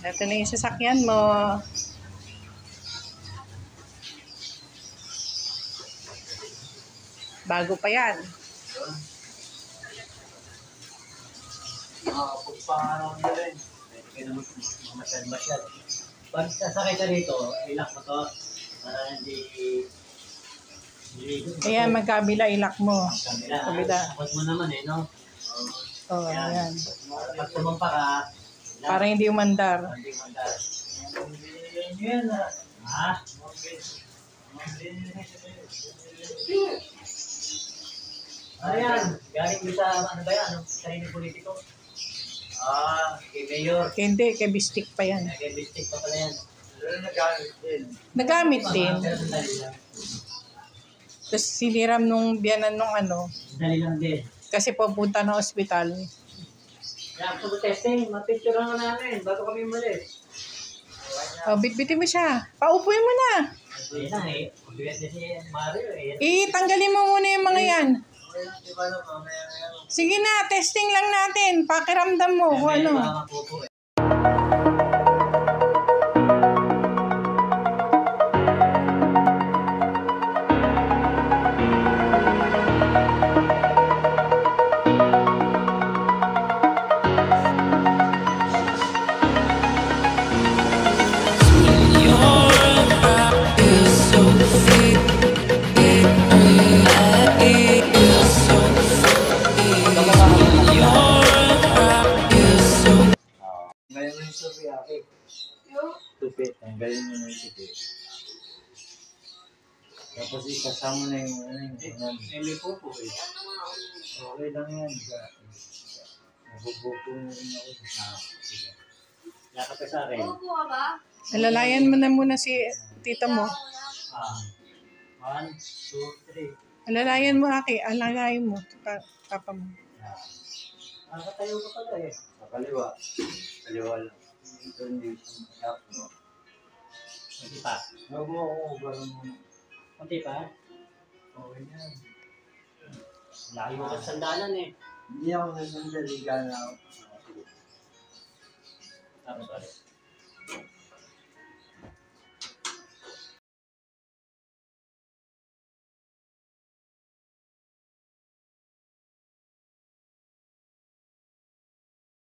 Ito na yung sasakyan mo. Bago pa yan. Pagpaparaw na rin. Kaya naman masyad-masyad. Pag sasakay ka rito, ilak mo to. Para hindi... Ayan, magkabila ilak mo. Kabila. Takot mo naman eh, no? Oo, ayan. Pag tumampa ka, Para hindi umandar. hindi mandar. Yan na. Ha? Ayan, galing mo sa ano ba yan? Anong sarili politiko? Kay Mayor. Hindi, kay Bistik pa yan. Kay Bistik pa pala yan. Nagamit din. Pero sandali lang. Tapos siniram nung biyanan nung ano. Sandali lang din. Kasi papunta ng ospital. Kaya ako sa testing, mapicture nga namin bago kami umalis. Oh, bitbitin mo siya. Paupuin mo na. Hindi na eh. Kubigat si Mario eh. Tanggalin mo muna yung mga yan. Sige na, testing lang natin. Pakiramdam mo kung ano. Ngayon mo yung supi, Aki. Tupi. Tanggalin mo na yung tupi. Tapos ikasama na yung may pupo eh. Okay lang yan. Nabubupo na rin ako. Sige. Yakap ka sa akin. Alalayan mo na muna si tita mo. 1, 2, 3. Alalayan mo, Aki. Alalayan mo. Papa mo. Nakatayo ka pala eh. Sa kaliwa. Kaliwa lang. Ito hindi siya mo. Kunti pa. Huwag mo ako ubaran mo. Kunti pa? Okay yan. Laki mo kasi sandalan eh. Hindi ako nasandali ka na ako. Sorry.